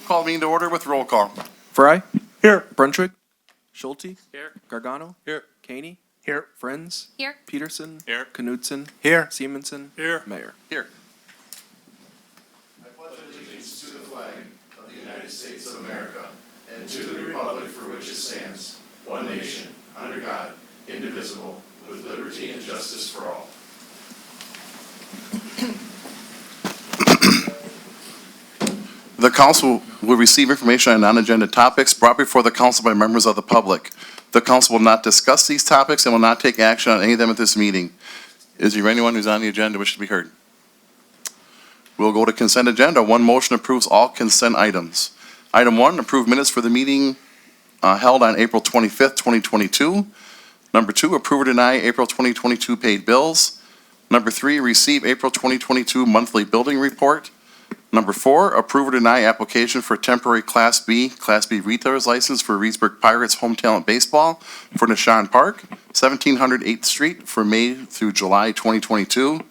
Call meeting to order with roll call. Fry? Here. Brunswick? Schulte? Here. Gargano? Here. Caney? Here. Friends? Here. Peterson? Here. Knudsen? Here. Simonson? Here. Mayor. Here. The council will receive information on non-agenda topics brought before the council by members of the public. The council will not discuss these topics and will not take action on any of them at this meeting. Is there anyone who's on the agenda wish to be heard? We'll go to consent agenda. One motion approves all consent items. Item 1, approve minutes for the meeting held on April 25th, 2022. Number 2, approve or deny April 2022 paid bills. Number 3, receive April 2022 monthly building report. Number 4, approve or deny application for temporary Class B retailer's license for Reedsburg Pirates Home Talent Baseball for Nishan Park, 1700 8th Street for May through July 2022.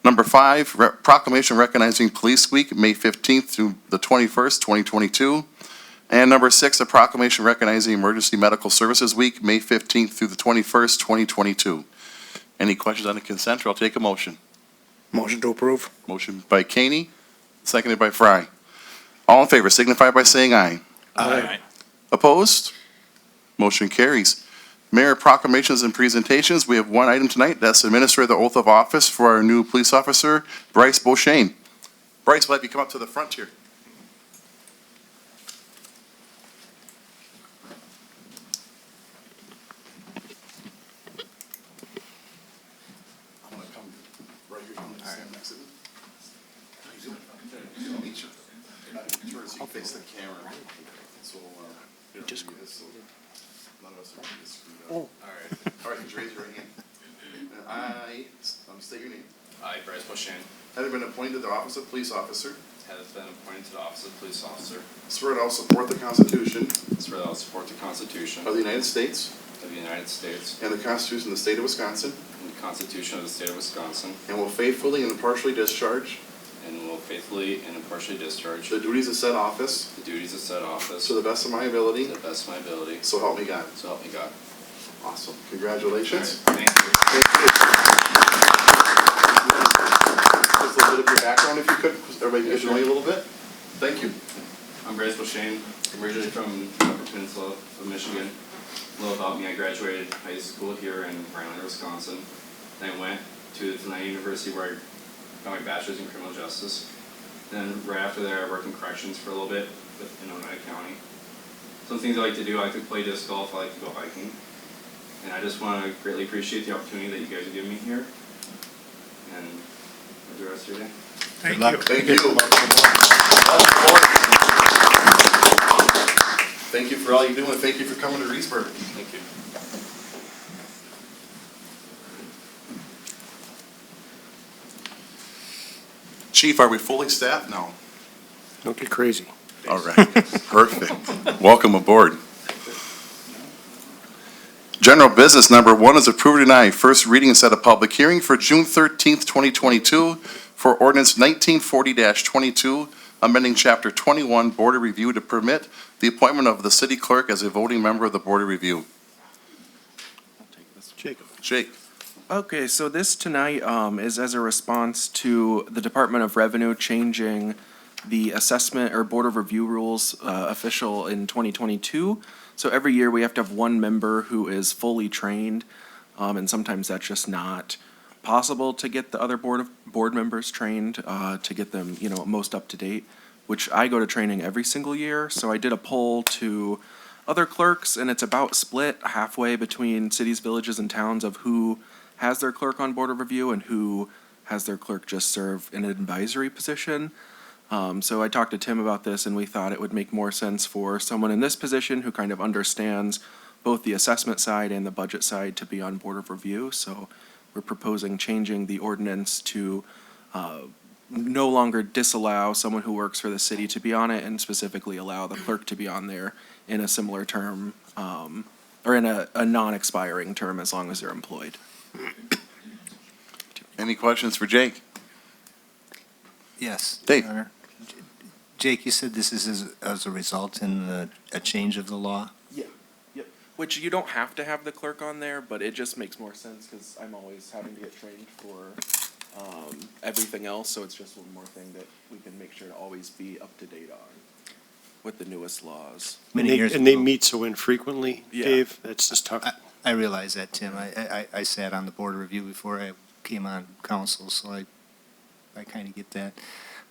Number 5, proclamation recognizing Police Week, May 15th through the 21st, 2022. And number 6, a proclamation recognizing Emergency Medical Services Week, May 15th through the 21st, 2022. Any questions on the consent, or I'll take a motion. Motion to approve. Motion by Caney, seconded by Fry. All in favor signify by saying aye. Aye. Opposed? Motion carries. Mayor proclamations and presentations. We have one item tonight. That's administer the oath of office for our new police officer, Bryce Beauchesne. Bryce, we'll have you come up to the front here. I'm gonna come right here. You want to stand next to me? How you doing? Good to meet you. Towards you face the camera. So, it'll Just- be this, so none of us are gonna get screwed up. All right, just raise your right hand. And I, state your name. I, Bryce Beauchesne, Having been appointed to the office of police officer, have been appointed to the office of police officer, swear that I will support the Constitution swear that I will support the Constitution of the United States of the United States and the Constitution of the State of Wisconsin, and the Constitution of the State of Wisconsin, and will faithfully and impartially discharge and will faithfully and impartially discharge the duties of said office the duties of said office to the best of my ability, to the best of my ability, so help me God. so help me God. Awesome. All Congratulations. right, thank you. Just a little bit of your background, if you could, everybody get to know you a little bit. Thank you. I'm Bryce Beauchesne, originally from the Upper Peninsula of Michigan. A little about me, I graduated high school here in Rhinelander, Wisconsin. Then I went to Tonight University where I got my bachelor's in criminal justice. Then right after there, I worked in corrections for a little bit in Oneida County. Some things I like to do, I like to play disc golf, I like to go hiking. And I just want to greatly appreciate the opportunity that you guys have given me here. And enjoy the rest of your day. Thank Good luck. you. Thank you. Thank you for all you do, and thank you for coming to Reedsburg. Thank you. Chief, are we fully staffed now? Don't get crazy. All right, perfect. Welcome aboard. General business number 1 is approved or denied. First reading and set a public hearing for June 13th, 2022 for ordinance 1940-22, amending chapter 21, Board of Review to permit the appointment of the city clerk as a voting member of the Board of Review. Jacob. Jake. Okay, so this tonight is as a response to the Department of Revenue changing the assessment or Board of Review rules official in 2022. So every year we have to have one member who is fully trained, and sometimes that's just not possible to get the other board members trained to get them, most up to date, which I go to training every single year. So I did a poll to other clerks, and it's about split halfway between cities, villages, and towns of who has their clerk on Board of Review and who has their clerk just serve in an advisory position. So I talked to Tim about this, and we thought it would make more sense for someone in this position who kind of understands both the assessment side and the budget side to be on Board of Review. So we're proposing changing the ordinance to no longer disallow someone who works for the city to be on it, and specifically allow the clerk to be on there in a similar term, or in a non-expiring term as long as they're employed. Any questions for Jake? Yes. Dave. Your Honor. Jake, you said this is as a result in a change of the law? Yeah, yep. Which you don't have to have the clerk on there, but it just makes more sense because I'm always having to get trained for everything else, so it's just one more thing that we can make sure to always be up to date on with the newest laws. Many years And they ago. meet so infrequently, Yeah. Dave, that's just tough. I realize that, Tim. I sat on the board of review before I came on council, so I kind of get that.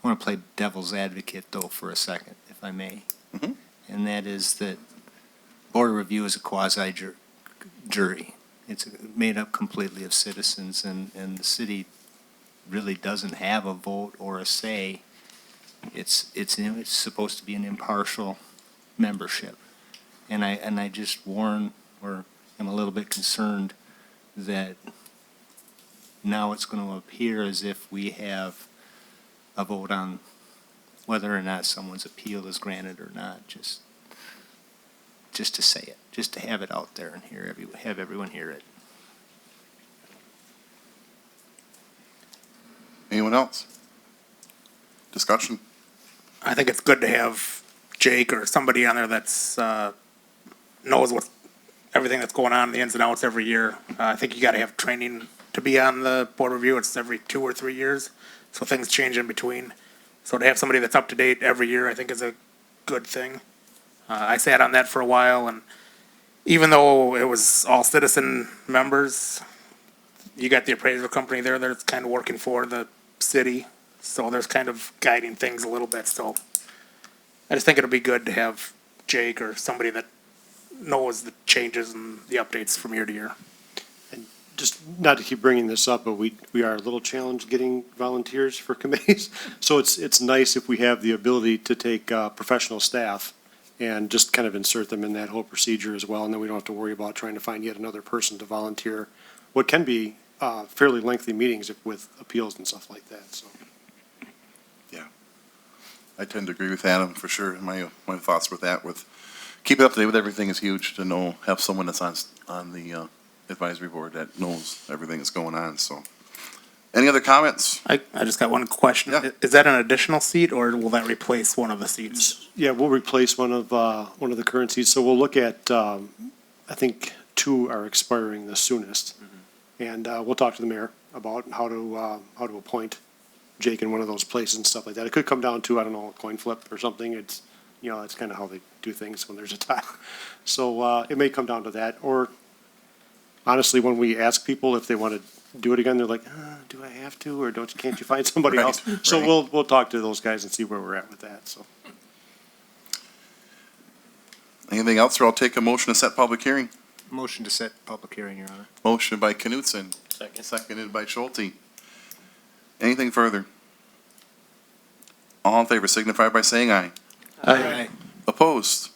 I want to play devil's advocate, though, for a second, if I may. Mhm. And that is that board of review is a quasi-jury. It's made up completely of citizens, and the city really doesn't have a vote or a say. It's supposed to be an impartial membership. And I just warn, or am a little bit concerned that now it's going to appear as if we have a vote on whether or not someone's appeal is granted or not, just to say it, just to have it out there and have everyone hear it. Anyone else? Discussion? I think it's good to have Jake or somebody on there that's, knows what, everything that's going on, the ins and outs every year. I think you gotta have training to be on the board review. It's every 2 or 3 years, so things change in between. So to have somebody that's up to date every year, I think is a good thing. I sat on that for a while, and even though it was all citizen members, you got the appraisal company there that's kind of working for the city, so there's kind of guiding things a little bit, so I just think it'll be good to have Jake or somebody that knows the changes and the updates from year to year. Just not to keep bringing this up, but we are a little challenged getting volunteers for committees. So it's nice if we have the ability to take professional staff and just kind of insert them in that whole procedure as well. And then we don't have to worry about trying to find yet another person to volunteer what can be fairly lengthy meetings with appeals and stuff like that, so. I tend to agree with Adam, for sure. My thoughts with that, with keeping up to date with everything is huge to know, have someone that's on the advisory board that knows everything that's going on, so. Any other comments? I just got one question. Yeah. Is that an additional seat, or will that replace one of the seats? Yeah, we'll replace one of the current seats, so we'll look at, I think 2 are expiring the soonest. And we'll talk to the mayor about how to appoint Jake in one of those places and stuff like that. It could come down to, I don't know, a coin flip or something. It's, it's kind of how they do things when there's a tie. So it may come down to that, or honestly, when we ask people if they want to do it again, they're like, do I have to, or can't you find somebody Right, else? So right. we'll talk to those guys and see where we're at with that, so. Anything else, or I'll take a motion to set public hearing. Motion to set public hearing, Your Honor. Motion by Knutson. Seconded by Schulte. Anything further? All in favor signify by saying aye. Aye. Opposed?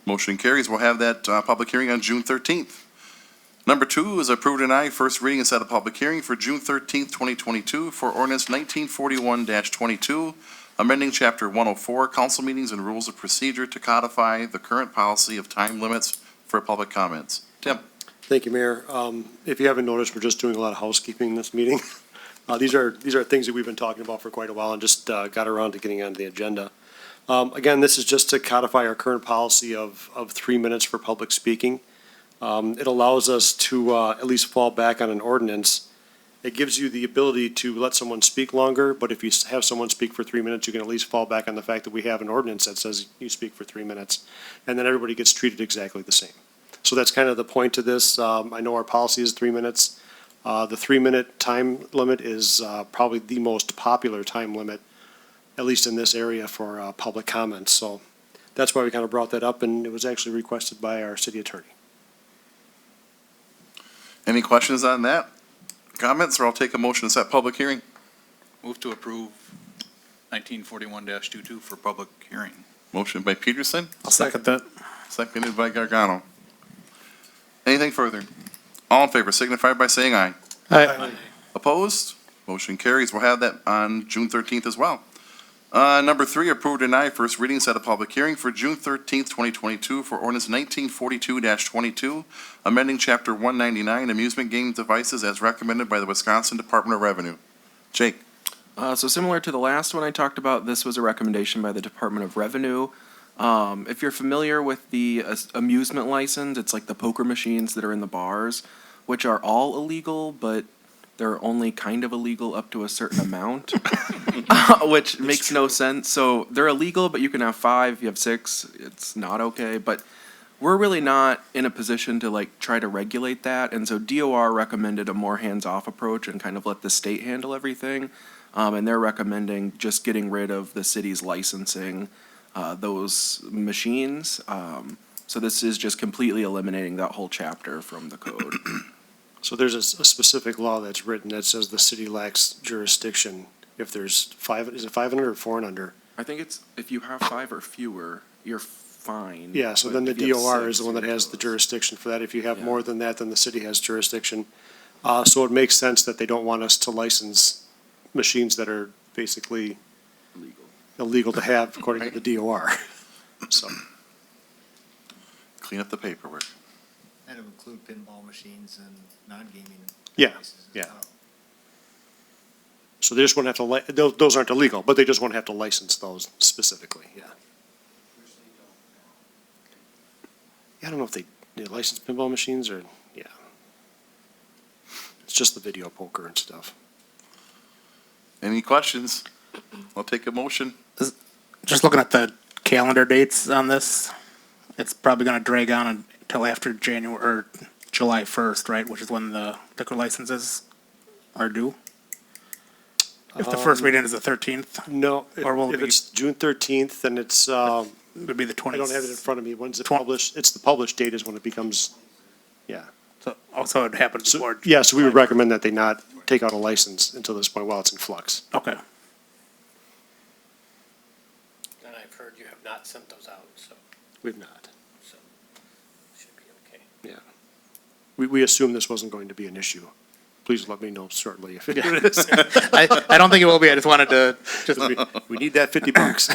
Motion carries. We'll have that public hearing on June 13th. Number 2 is approved and aye, first reading and set a public hearing for June 13th, 2022 for ordinance 1941-22, amending Chapter 104, council meetings and rules of procedure to codify the current policy of time limits for public comments. Tim? Thank you, Mayor. If you haven't noticed, we're just doing a lot of housekeeping in this meeting. These are things that we've been talking about for quite a while and just got around to getting onto the agenda. Again, this is just to codify our current policy of 3 minutes for public speaking. It allows us to at least fall back on an ordinance. It gives you the ability to let someone speak longer, but if you have someone speak for 3 minutes, you can at least fall back on the fact that we have an ordinance that says you speak for 3 minutes, and then everybody gets treated exactly the same. So that's kind of the point to this. I know our policy is 3 minutes. The 3-minute time limit is probably the most popular time limit, at least in this area, for public comments. So that's why we kind of brought that up, and it was actually requested by our city attorney. Any questions on that? Comments, or I'll take a motion to set public hearing. Move to approve 1941-22 for public hearing. Motion by Peterson, I'll second that. seconded by Gargano. Anything further? All in favor signify by saying aye. Aye. Opposed? Motion carries. We'll have that on June 13th as well. Number 3, approved and aye, first reading, set a public hearing for June 13th, 2022 for ordinance 1942-22, amending Chapter 199 amusement game devices as recommended by the Wisconsin Department of Revenue. Jake? So similar to the last one I talked about, this was a recommendation by the Department of Revenue. If you're familiar with the amusement license, it's like the poker machines that are in the bars, which are all illegal, but they're only kind of illegal up to a certain amount, which makes no sense. So they're illegal, but you can have 5, if you have 6, it's not okay. But we're really not in a position to like try to regulate that. And so DOR recommended a more hands-off approach and kind of let the state handle everything. And they're recommending just getting rid of the city's licensing those machines. So this is just completely eliminating that whole chapter from the code. So there's a specific law that's written that says the city lacks jurisdiction if there's 5, is it 5 and under or 4 and under? I think it's, if you have 5 or fewer, you're fine. Yeah, so But then the if you have DOR is 6, the one that you're has the closed. jurisdiction for that. If you have Yeah. more than that, then the city has jurisdiction. So it makes sense that they don't want us to license machines that are basically Legal. illegal to have according to the DOR. So, Clean up the paperwork. That would include pinball machines and non-gaming Yeah, devices as yeah. well. so they just won't have to, those aren't illegal, but they just won't have to license those specifically, yeah. Yeah, I don't know if they license pinball machines or, yeah. It's just the video poker and stuff. Any questions? I'll take a motion. Just looking at the calendar dates on this, it's probably gonna drag on until after January, or July 1st, right, which is when the liquor licenses are due? If the first reading is the 13th, No, Or will it if be- it's June 13th, then it's, it would be the I 20th. don't have it in front of me. When's it Twen- published? It's the published date is when it becomes, yeah. So it happened So, before. yeah, so we would recommend that they not take out a license until this point while it's in flux. Okay. And I've heard you have not sent those out, so, We've not. should be okay. Yeah. We assumed this wasn't going to be an issue. Please let me know shortly if it is. I don't think it will be. I just wanted to, just, We need that $50.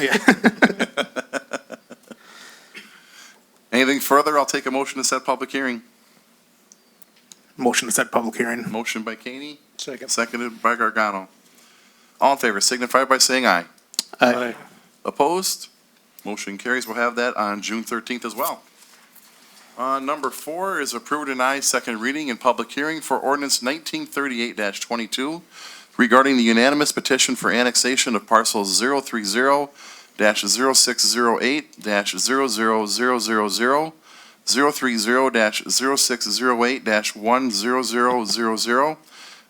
Anything further? I'll take a motion to set public hearing. motion to set public hearing. Motion by Caney, Second. seconded by Gargano. All in favor signify by saying aye. Aye. Opposed? Motion carries. We'll have that on June 13th as well. Number 4 is approve or deny second reading and public hearing for ordinance 1938-22 regarding the unanimous petition for annexation of parcels 030-0608-00000, 030-0608-10000,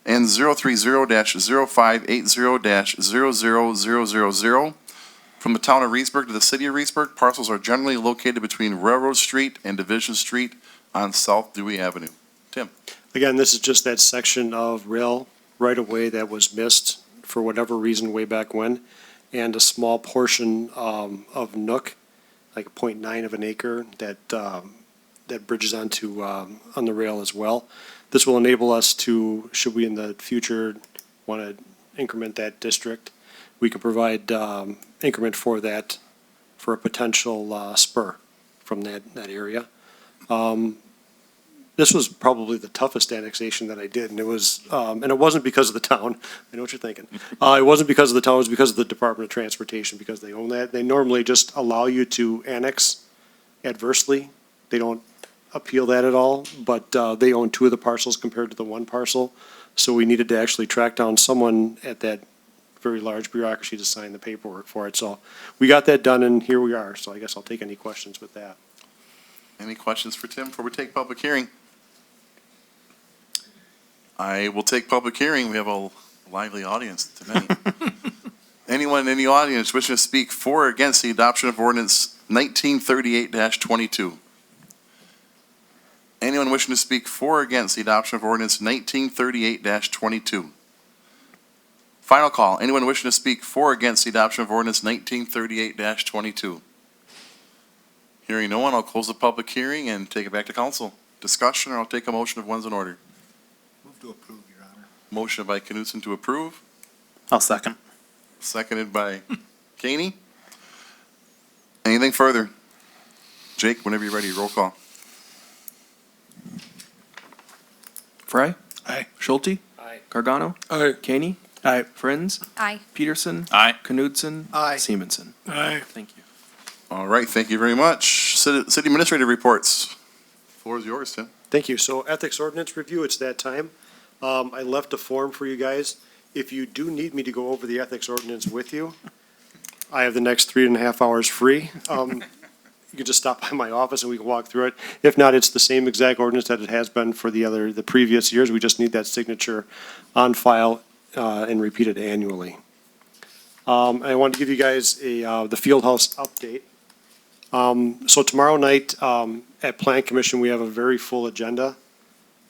and 030-0580-00000. From the town of Reedsburg to the city of Reedsburg, parcels are generally located between Railroad Street and Division Street on South Dewey Avenue. Tim? Again, this is just that section of rail right-of-way that was missed for whatever reason way back when, and a small portion of Nook, like 0.9 of an acre, that bridges onto, on the rail as well. This will enable us to, should we in the future want to increment that district, we can provide increment for that, for a potential spur from that area. This was probably the toughest annexation that I did, and it was, and it wasn't because of the town. I know what you're thinking. It wasn't because of the town, it was because of the Department of Transportation, because they own that. They normally just allow you to annex adversely. They don't appeal that at all, but they own 2 of the parcels compared to the 1 parcel. So we needed to actually track down someone at that very large bureaucracy to sign the paperwork for it. So we got that done, and here we are. So I guess I'll take any questions with that. Any questions for Tim before we take public hearing? I will take public hearing. We have a lively audience tonight. Anyone in the audience wishing to speak for or against the adoption of ordinance 1938-22? Anyone wishing to speak for or against the adoption of ordinance 1938-22? Final call. Anyone wishing to speak for or against the adoption of ordinance 1938-22? Hearing no one, I'll close the public hearing and take it back to council. Discussion, or I'll take a motion if one's in order. Move to approve, Your Honor. Motion by Knutson to approve, I'll second. seconded by Caney. Anything further? Jake, whenever you're ready, roll call. Fry? Aye. Schulte? Aye. Gargano? Aye. Caney? Aye. Friends, Aye. Peterson, Aye. Knudsen. Aye. Seamanson. Aye. Thank you. All right, thank you very much. City Administrator reports. Floor is yours, Tim. Thank you. So ethics ordinance review, it's that time. I left a form for you guys. If you do need me to go over the ethics ordinance with you, I have the next 3.5 hours free. You can just stop by my office and we can walk through it. If not, it's the same exact ordinance that it has been for the previous years. We just need that signature on file and repeated annually. I want to give you guys the field house update. So tomorrow night at Plan Commission, we have a very full agenda.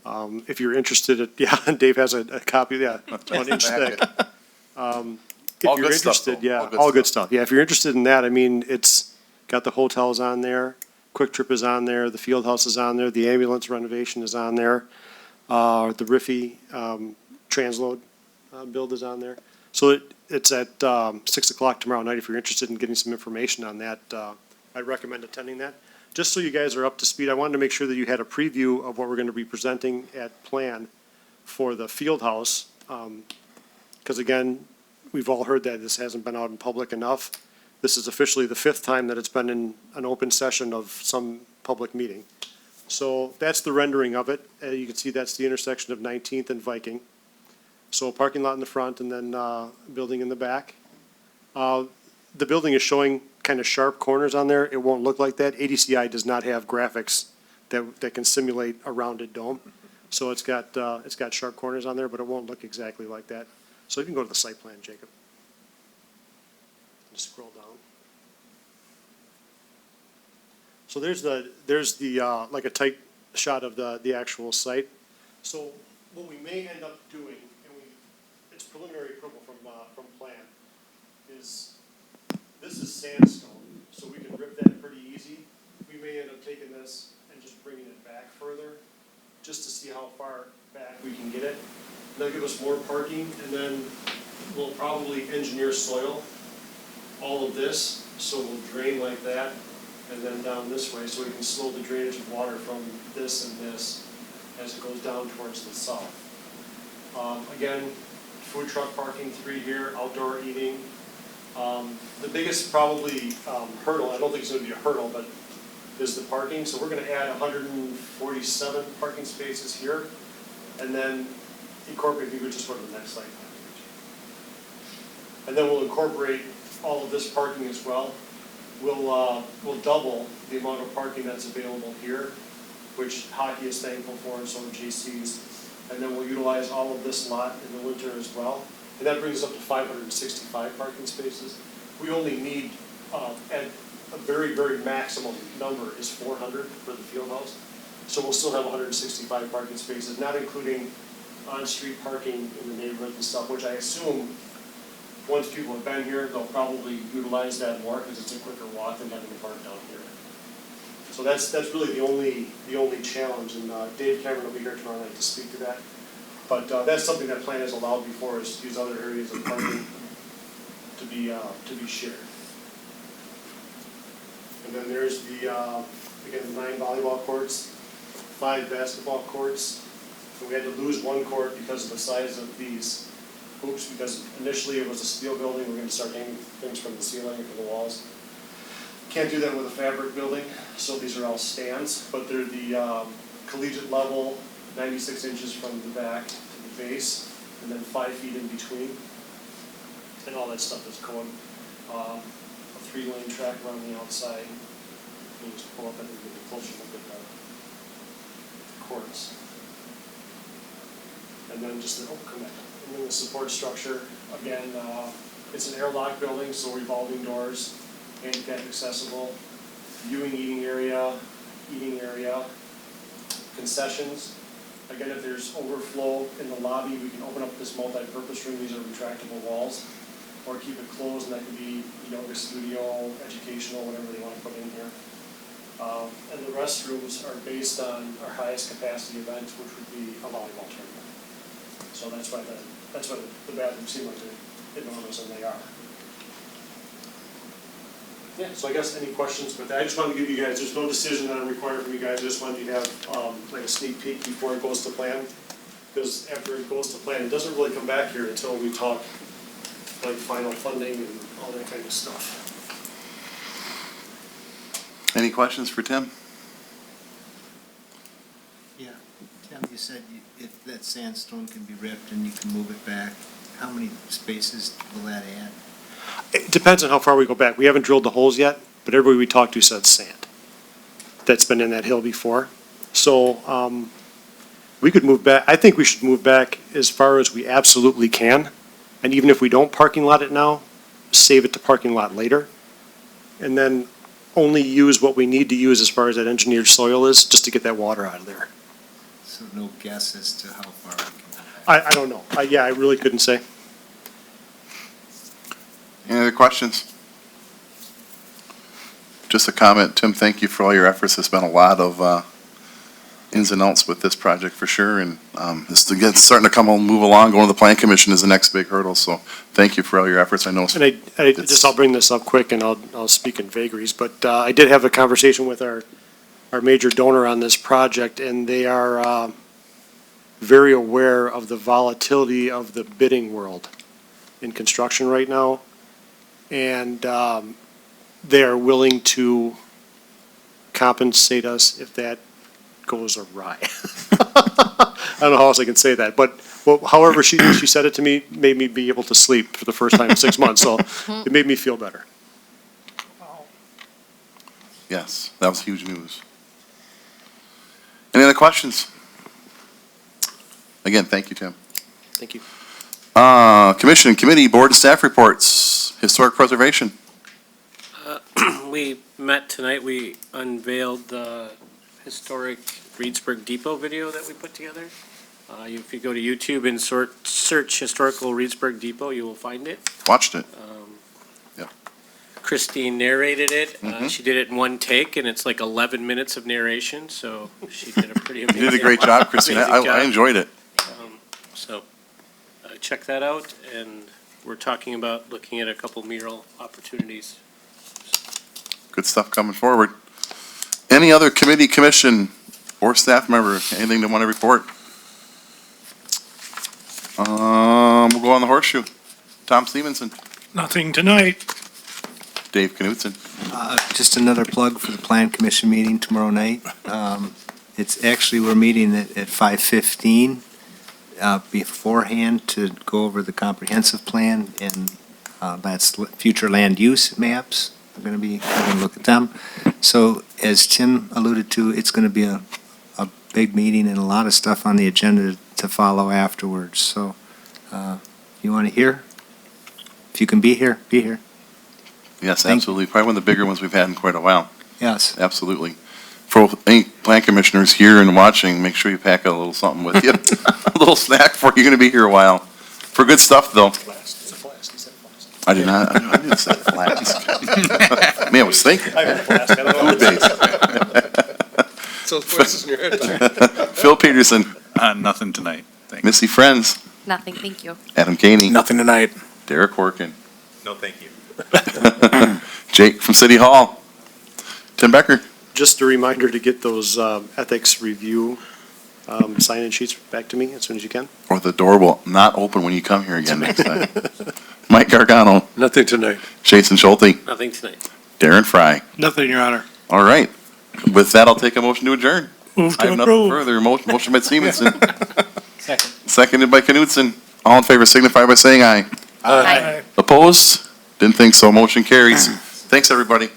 If you're interested, yeah, Dave has a copy, yeah, 1 inch thick. If All you're good stuff, interested, though. yeah, All all good good stuff. Yeah, if you're interested in that, I mean, it's got the hotels on there, Quick Trip is on there, the field house is on there, the ambulance renovation is on there, the Riffy transload build is on there. So it's at 6 o'clock tomorrow night. If you're interested in getting some information on that, I'd recommend attending that. Just so you guys are up to speed, I wanted to make sure that you had a preview of what we're going to be presenting at Plan for the field house. Because again, we've all heard that this hasn't been out in public enough. This is officially the 5th time that it's been in an open session of some public meeting. So that's the rendering of it. You can see that's the intersection of 19th and Viking. So parking lot in the front and then building in the back. The building is showing kind of sharp corners on there. It won't look like that. ADCI does not have graphics that can simulate a rounded dome. So it's got sharp corners on there, but it won't look exactly like that. So you can go to the site plan, Jacob. Just scroll down. So there's the like a tight shot of the actual site. So what we may end up doing, and it's preliminary approval from Plan, is this is sandstone, so we can rip that pretty easy. We may end up taking this and just bringing it back further, just to see how far back we can get it. They'll give us more parking, and then we'll probably engineer soil, all of this, so we'll drain like that, and then down this way, so we can slow the drainage of water from this and this as it goes down towards the south. Again, food truck parking, 3 here, outdoor eating. The biggest probably hurdle, I don't think it's going to be a hurdle, but is the parking. So we're going to add 147 parking spaces here, and then incorporate, if you would just go to the next slide. And then we'll incorporate all of this parking as well. We'll double the amount of parking that's available here, which hockey is thankful for, and so are JC's. And then we'll utilize all of this lot in the winter as well. And that brings us up to 565 parking spaces. We only need, at a very, very maximum number is 400 for the field house. So we'll still have 165 parking spaces, not including on-street parking in the neighborhood and stuff, which I assume once people have been here, they'll probably utilize that more because it's a quicker walk than having to park down here. So that's really the only challenge, and Dave Cameron will be here tomorrow night to speak to that. But that's something that Plan has allowed before, is these other areas of parking to be shared. And then there's the again, 9 volleyball courts, 5 basketball courts. And we had to lose 1 court because of the size of these hoops, because initially it was a steel building. We're going to start hanging things from the ceiling and from the walls. Can't do that with a fabric building, so these are all stands, but they're the collegiate level, 96 inches from the back to the base, and then 5 feet in between. And all that stuff is going. A 3-lane track around the outside. You just pull up and get a closer look at the courts. And then just the, and then the support structure. Again, it's an airlock building, so revolving doors, handicap accessible, viewing eating area, concessions. Again, if there's overflow in the lobby, we can open up this multi-purpose room. These are retractable walls, or keep it closed, and that could be yoga studio, educational, whatever they want to put in here. And the restrooms are based on our highest capacity events, which would be a volleyball tournament. So that's why the bathrooms seem like they're enormous, and they are. Yeah, so I guess any questions with that? I just wanted to give you guys, there's no decision that I'm required from you guys. I just wanted you to have like a sneak peek before it goes to Plan. because after it goes to plan, it doesn't really come back here until we talk like final funding and all that kind of stuff. Any questions for Tim? Yeah, Tim, you said if that sandstone can be ripped and you can move it back, how many spaces will that add? It depends on how far we go back. We haven't drilled the holes yet, but everybody we talked to said sand. That's been in that hill before. So, we could move back, I think we should move back as far as we absolutely can. And even if we don't parking lot it now, save it to parking lot later. And then only use what we need to use as far as that engineered soil is, just to get that water out of there. So no guess as to how far we can go back? I don't know. I really couldn't say. Any other questions? Just a comment, Tim, thank you for all your efforts. There's been a lot of ins and outs with this project for sure, and it's starting to come home, move along. Going to the Plan Commission is the next big hurdle, so thank you for all your efforts. I know. And I'll bring this up quick and I'll speak in vagaries, but I did have a conversation with our major donor on this project, and they are very aware of the volatility of the bidding world in construction right now. And they are willing to compensate us if that goes awry. I don't know how else I can say that, but however she said it to me made me be able to sleep for the first time in 6 months, so it made me feel better. Yes, that was huge news. Any other questions? Again, thank you, Tim. Thank you. Commission and committee, board and staff reports, historic preservation. We met tonight, we unveiled the historic Reedsburg Depot video that we put together. If you go to YouTube and search historical Reedsburg Depot, you will find it. Watched it. Yep. Christine narrated it. She did it in one take, and it's like 11 minutes of narration, so she did a pretty amazing You did a great job, Christine. I amazing job. enjoyed it. So check that out, and we're talking about looking at a couple mural opportunities. Good stuff coming forward. Any other committee, commission, or staff member, anything they want to report? We'll go on the horseshoe. Tom Stevenson, Nothing tonight. Dave Knutson. Just another plug for the Plan Commission meeting tomorrow night. It's actually, we're meeting at 5:15 beforehand to go over the comprehensive plan, and that's future land use maps. We're going to be having a look at them. So as Tim alluded to, it's going to be a big meeting and a lot of stuff on the agenda to follow afterwards. So you want to hear? If you can be here, be here. Yes, Thank you. absolutely. Probably one of the bigger ones we've had in quite a while. Yes. Absolutely. For any plan commissioners here and watching, make sure you pack a little something with you. A little snack for you're going to be here a while. For good stuff, though. I did not. I didn't say flask. Man, I was thinking. Food-based. So voices in your head. Phil Peterson, Nothing tonight. Thanks. Missy Friends, Nothing, thank you. Adam Caney, Nothing tonight. Derek Corkin, No, thank you. Jake from City Hall, Tim Becker. Just a reminder to get those ethics review sign-in sheets back to me as soon as you can. Or the door will not open when you come here again next time. Mike Gargano, Nothing tonight. Jason Schulte, Nothing tonight. Darren Fry. Nothing, Your Honor. All right. With that, I'll take a motion to adjourn. Move I to have nothing approve. further. Motion by Stevenson. Seconded by Knutson. All in favor signify by saying aye. Aye. Opposed? Didn't think so. Motion carries. Thanks, everybody.